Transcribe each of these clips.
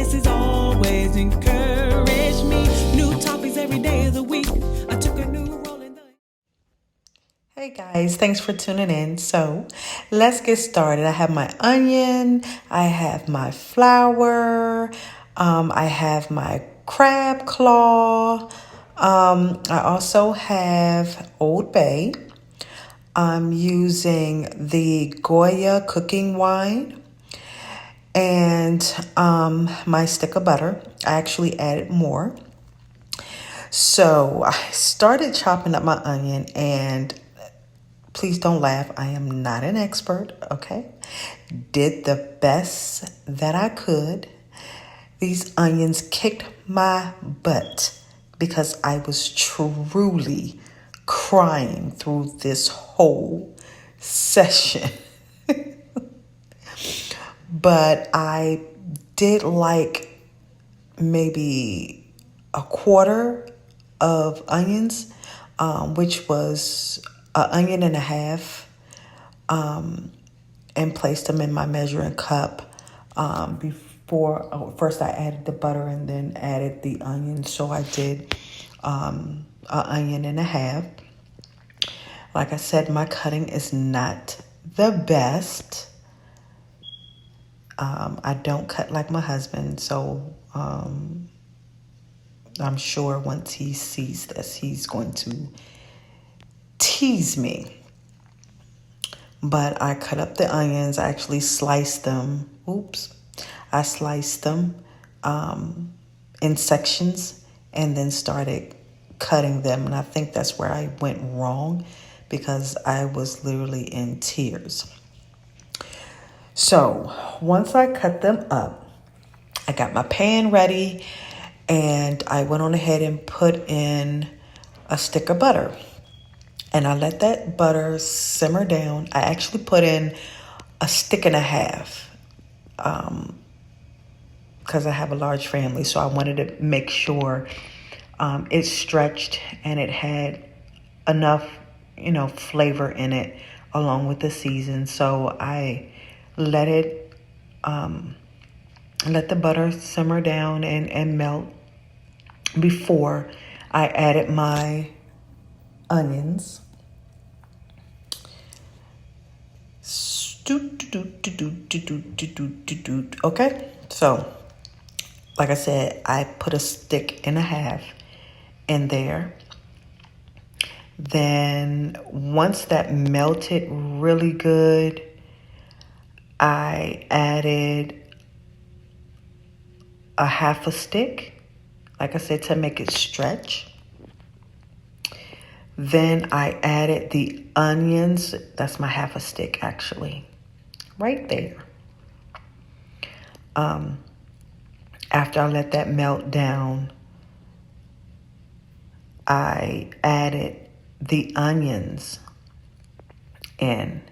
places always encourage me. New topics every day of the week. I took a new role in the... Hey guys, thanks for tuning in. So let's get started. I have my onion, I have my flour, I have my crab claw, I also have Old Bay. I'm using the Goya cooking wine and my stick of butter. I actually added more. So I started chopping up my onion, and please don't laugh. I am not an expert, okay? Did the best that I could. These onions kicked my butt because I was truly crying through this whole session. But I did like maybe a quarter of onions, which was an onion and a half, and placed them in my measuring cup. First I added the butter and then added the onion. So I did an onion and a half. Like I said, my cutting is not the best. I don't cut like my husband, so I'm sure once he sees this, he's going to tease me. But I cut up the onions. I actually sliced them. I sliced them in sections and then started cutting them. And I think that's where I went wrong because I was literally in tears. So once I cut them up, I got my pan ready and I went on ahead and put in a stick of butter. And I let that butter simmer down. I actually put in a stick and a half because I have a large family. So I wanted to make sure it stretched and it had enough, flavor in it along with the season. So I let the butter simmer down and melt before I added my onions. Okay, so like I said, I put a stick and a half in there. Then once that melted really good, I added a half a stick, like I said, to make it stretch. Then I added the onions. That's my half a stick, actually, right there. After I let that melt down, I added the onions in.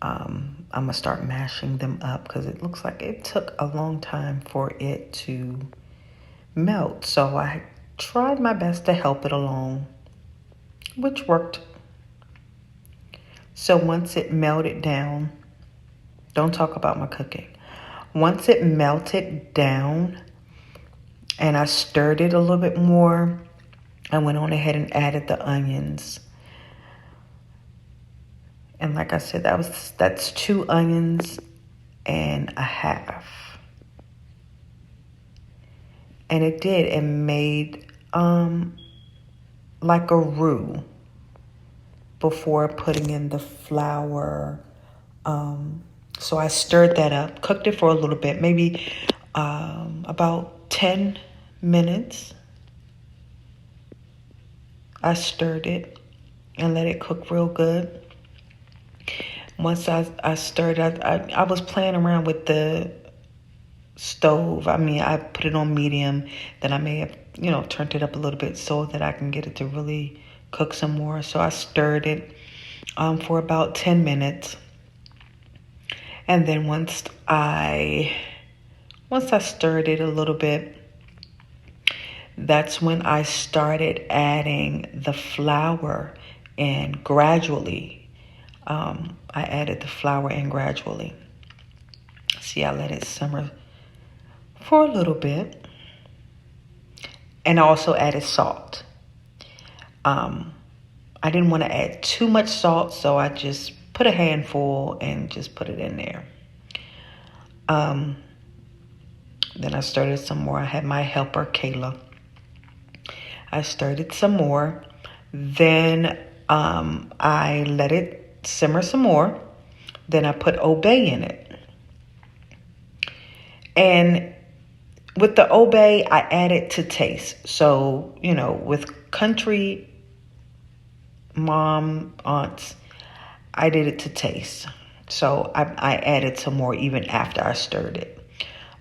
I'm going to start mashing them up because it looks like it took a long time for it to melt. So I tried my best to help it along, which worked. So once it melted down, don't talk about my cooking. Once it melted down and I stirred it a little bit more, I went on ahead and added the onions. And like I said, that's 2 onions and a half. And it made like a roux before putting in the flour. So I stirred that up, cooked it for a little bit, maybe about 10 minutes. I stirred it and let it cook real good. Once I stirred it, I was playing around with the stove. I put it on medium. Then I may have, turned it up a little bit so that I can get it to really cook some more. So I stirred it for about 10 minutes. And then once I stirred it a little bit, that's when I started adding the flour in gradually. I added the flour in gradually. See, I let it simmer for a little bit. And I also added salt. I didn't want to add too much salt, so I just put a handful and just put it in there. Then I stirred some more. I had my helper, Kayla. I stirred it some more. Then I let it simmer some more. Then I put Oldbay in it. And with the Oldbay, I added to taste. So, with country mom, aunts, I did it to taste. So I added some more even after I stirred it.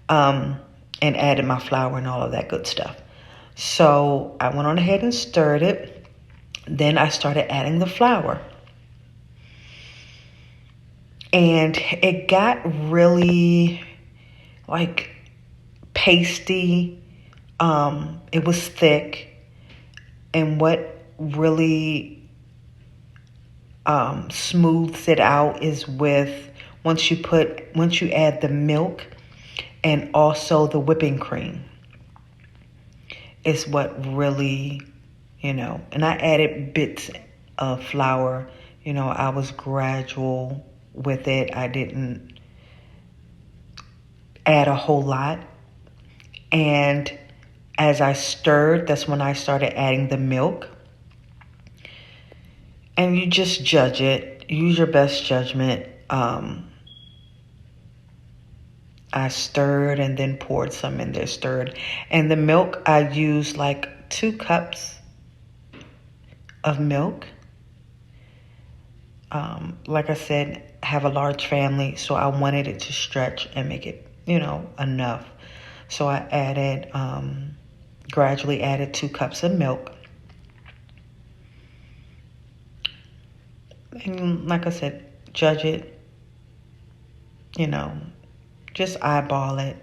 And added my flour and all of that good stuff. So I went on ahead and stirred it. Then I started adding the flour. And it got really pasty. It was thick. And what really smooths it out is once you add the milk and also the whipping cream is what really, and I added bits of flour. I was gradual with it. I didn't add a whole lot. And as I stirred, that's when I started adding the milk. And you just judge it. Use your best judgment. I stirred and then poured some in there, stirred. And the milk, I used 2 cups of milk. Like I said, I have a large family, so I wanted it to stretch and make it, enough. So I gradually added 2 cups of milk. And like I said, judge it, just eyeball it.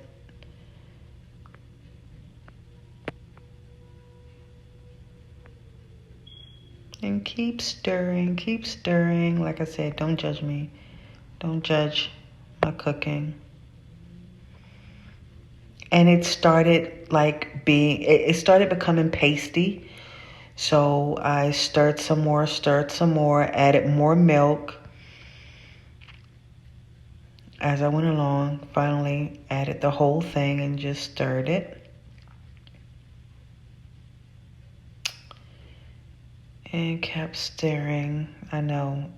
And keep stirring. Like I said, don't judge me. Don't judge my cooking. And it started it started becoming pasty. So I stirred some more, added more milk. As I went along, finally added the whole thing and just stirred it. And kept stirring. I know,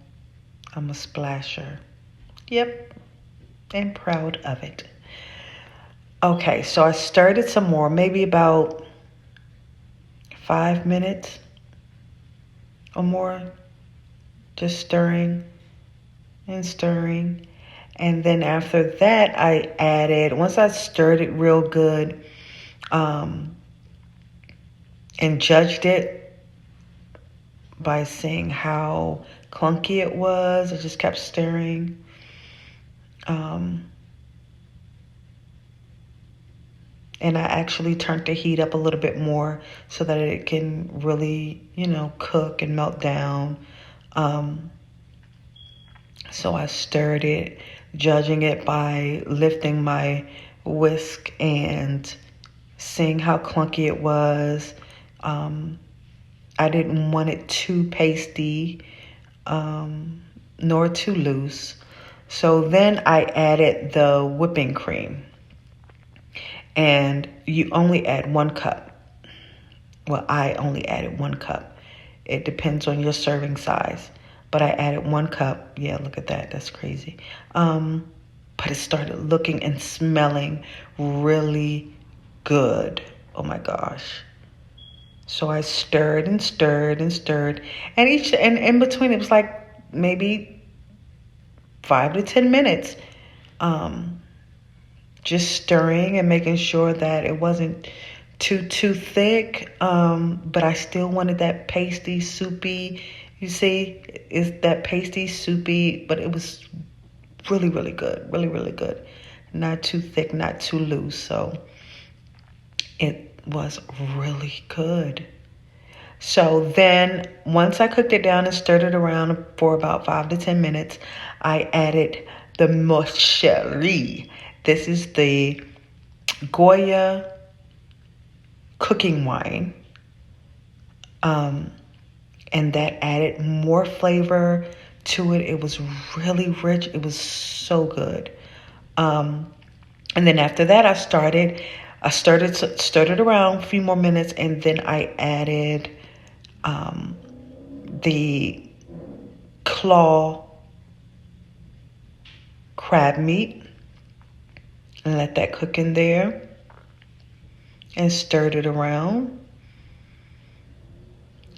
I'm a splasher. Yep, and proud of it. Okay, so I stirred it some more, maybe about 5 minutes or more. Just stirring and stirring. And then after that, once I stirred it real good, and judged it by seeing how clunky it was, I just kept stirring. And I actually turned the heat up a little bit more so that it can really, cook and melt down. So I stirred it, judging it by lifting my whisk and seeing how clunky it was. I didn't want it too pasty, nor too loose. So then I added the whipping cream. And you only add 1 cup. Well, I only added 1 cup. It depends on your serving size. But I added 1 cup. Yeah, look at that. That's crazy. But it started looking and smelling really good. Oh my gosh. So I stirred and stirred and stirred. And in between it was maybe 5 to 10 minutes. Just stirring and making sure that it wasn't too thick. But I still wanted that pasty, soupy. You see, it's that pasty, soupy, but it was really, really good. Really, really good. Not too thick, not too loose. So it was really good. So then once I cooked it down and stirred it around for about 5 to 10 minutes, I added the mocherie. This is the Goya cooking wine. And that added more flavor to it. It was really rich. It was so good. And then after that, I stirred it around a few more minutes, and then I added the claw crab meat and let that cook in there and stirred it around.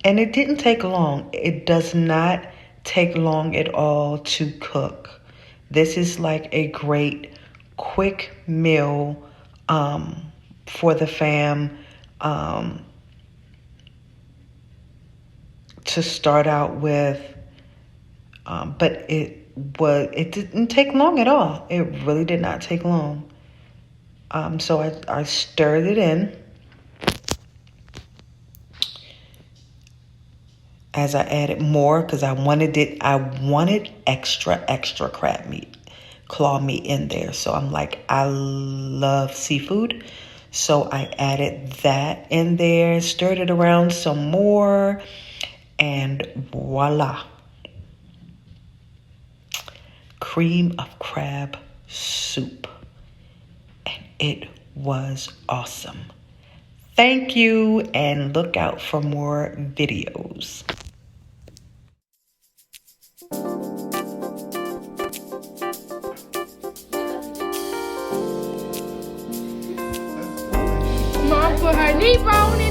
And it didn't take long. It does not take long at all to cook. This is like a great quick meal for the fam to start out with. But it didn't take long at all. It really did not take long. So I stirred it in. As I added more, because I wanted extra crab meat, claw meat in there. So I'm like, I love seafood. So I added that in there, stirred it around some more, and voila. Cream of crab soup. And it was awesome. Thank you, and look out for more videos. Mom put her knee bone in.